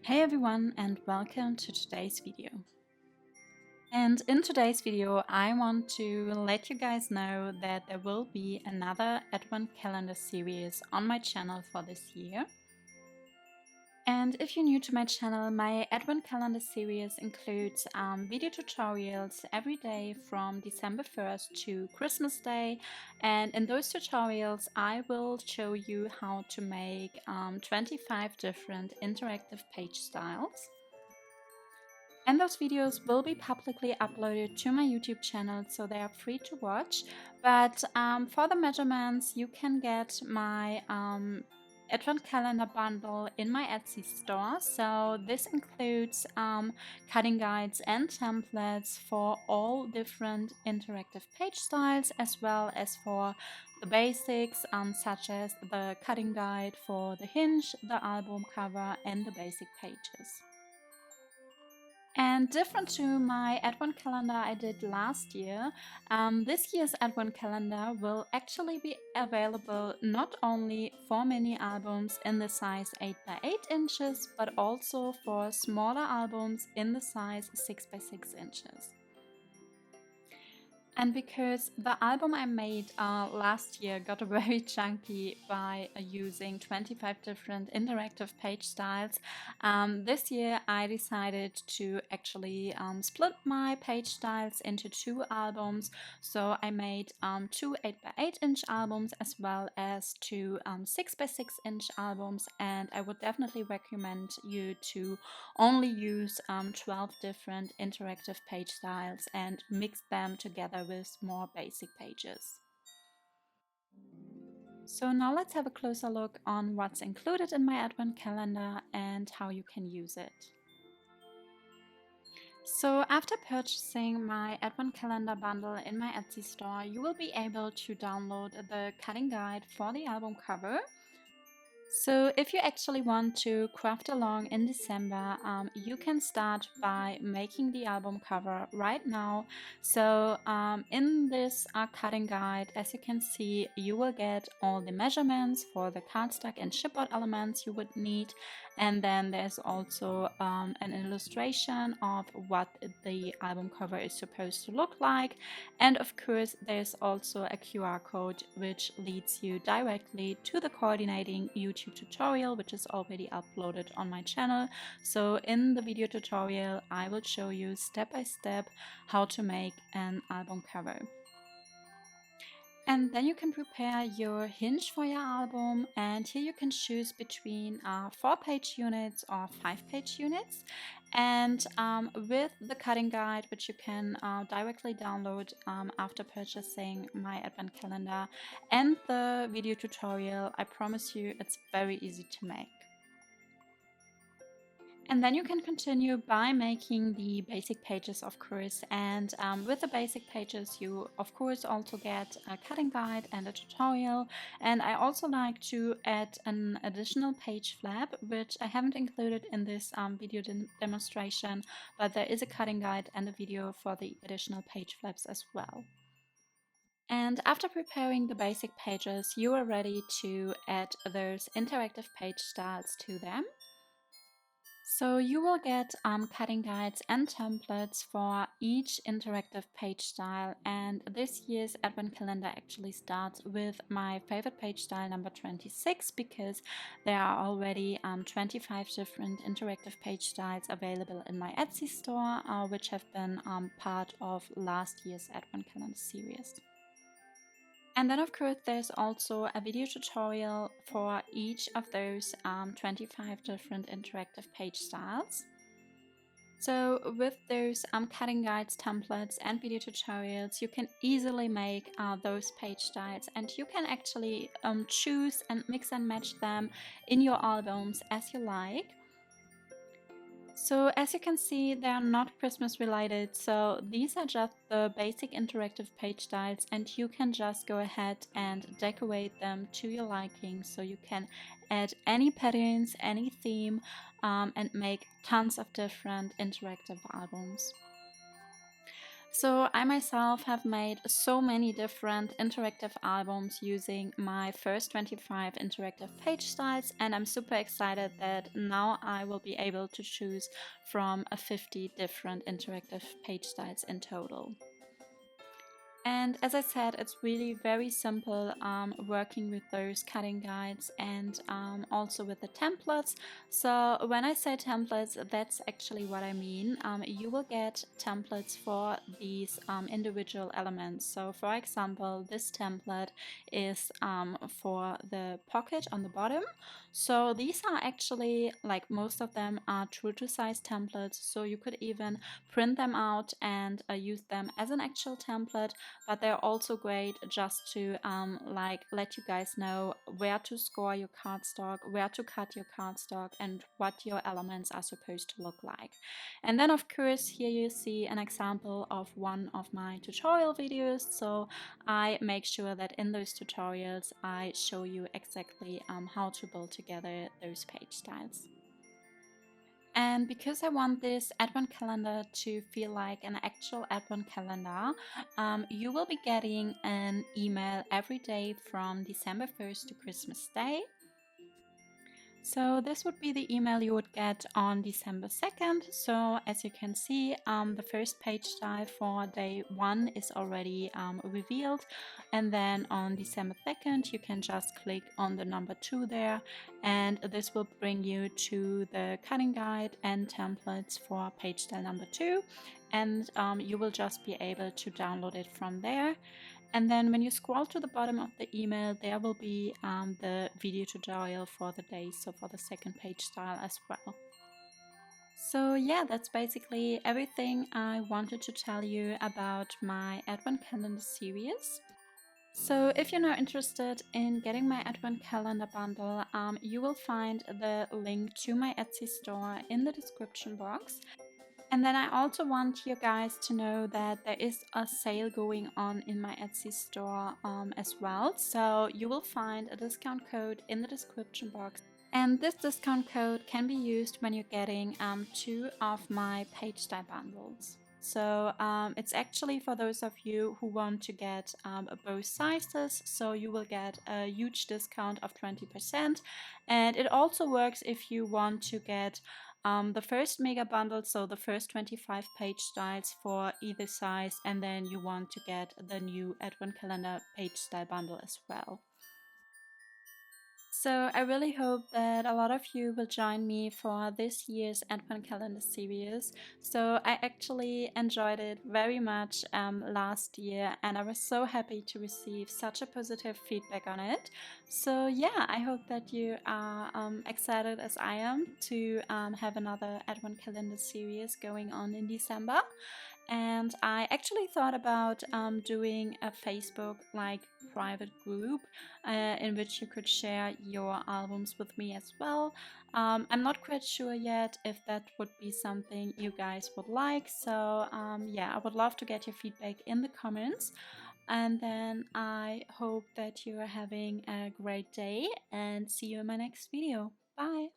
Hey everyone, and welcome to today's video. And in today's video I want to let you guys know that there will be another Advent calendar series on my channel for this year. And if you're new to my channel, my Advent calendar series includes video tutorials every day from December 1st to Christmas Day. And in those tutorials, I will show you how to make 25 different interactive page styles. And those videos will be publicly uploaded to my YouTube channel, so they are free to watch. But for the measurements, you can get my Advent calendar bundle in my Etsy store. So this includes cutting guides and templates for all different interactive page styles, as well as for the basics such as the cutting guide for the hinge, the album cover, and the basic pages. And different to my Advent calendar I did last year, this year's Advent calendar will actually be available not only for mini albums in the size 8 by 8 inches, but also for smaller albums in the size 6 by 6 inches. And because the album I made last year got very chunky by using 25 different interactive page styles, this year I decided to actually split my page styles into two albums. So I made two 8 by 8 inch albums as well as two 6 by 6 inch albums, and I would definitely recommend you to only use 12 different interactive page styles and mix them together with more basic pages. So now let's have a closer look on what's included in my Advent calendar and how you can use it. So after purchasing my Advent calendar bundle in my Etsy store, you will be able to download the cutting guide for the album cover. So if you actually want to craft along in December, you can start by making the album cover right now. So in this cutting guide, as you can see, you will get all the measurements for the cardstock and chipboard elements you would need. And then there's also an illustration of what the album cover is supposed to look like. And of course, there's also a QR code which leads you directly to the coordinating YouTube tutorial, which is already uploaded on my channel. So in the video tutorial, I will show you step by step how to make an album cover. And then you can prepare your hinge for your album, and here you can choose between 4-page units or 5-page units. And with the cutting guide, which you can directly download after purchasing my Advent calendar, and the video tutorial, I promise you it's very easy to make. And then you can continue by making the basic pages, of course. And with the basic pages, you of course also get a cutting guide and a tutorial. And I also like to add an additional page flap, which I haven't included in this video demonstration, but there is a cutting guide and a video for the additional page flaps as well. And after preparing the basic pages, you are ready to add those interactive page styles to them. So you will get cutting guides and templates for each interactive page style, and this year's Advent calendar actually starts with my favorite page style number 26, because there are already 25 different interactive page styles available in my Etsy store, which have been part of last year's Advent calendar series. And then of course there's also a video tutorial for each of those 25 different interactive page styles. So with those cutting guides, templates and video tutorials, you can easily make those page styles, and you can actually choose and mix and match them in your albums as you like. So as you can see, they are not Christmas related, so these are just the basic interactive page styles, and you can just go ahead and decorate them to your liking. So you can add any patterns, any theme, and make tons of different interactive albums. So I myself have made so many different interactive albums using my first 25 interactive page styles, and I'm super excited that now I will be able to choose from 50 different interactive page styles in total. And as I said, it's really very simple working with those cutting guides and also with the templates. So when I say templates, that's actually what I mean. You will get templates for these individual elements. So for example, this template is for the pocket on the bottom. So these are actually, like most of them are true to size templates. So you could even print them out and use them as an actual template, but they're also great just to like let you guys know where to score your cardstock, where to cut your cardstock, and what your elements are supposed to look like. And then of course here you see an example of one of my tutorial videos. So I make sure that in those tutorials I show you exactly how to build together those page styles. And because I want this advent calendar to feel like an actual advent calendar, you will be getting an email every day from December 1st to Christmas Day. So this would be the email you would get on December 2nd. So as you can see, the first page style for day 1 is already revealed. And then on December 2nd, you can just click on the number 2 there. And this will bring you to the cutting guide and templates for page style number 2. And you will just be able to download it from there. And then when you scroll to the bottom of the email, there will be the video tutorial for the day, so for the second page style as well. So yeah, that's basically everything I wanted to tell you about my Advent Calendar series. So if you're now interested in getting my Advent Calendar bundle, you will find the link to my Etsy store in the description box. And then I also want you guys to know that there is a sale going on in my Etsy store as well. So you will find a discount code in the description box. And this discount code can be used when you're getting 2 of my page style bundles. So it's actually for those of you who want to get both sizes. So you will get a huge discount of 20%. And it also works if you want to get the first mega bundle, so the first 25 page styles for either size, and then you want to get the new Advent Calendar page style bundle as well. So I really hope that a lot of you will join me for this year's Advent Calendar series. So I actually enjoyed it very much last year, and I was so happy to receive such a positive feedback on it. So yeah, I hope that you are excited as I am to have another Advent Calendar series going on in December. And I actually thought about doing a Facebook like private group in which you could share your albums with me as well. I'm not quite sure yet if that would be something you guys would like. So yeah, I would love to get your feedback in the comments. And then I hope that you are having a great day and see you in my next video. Bye!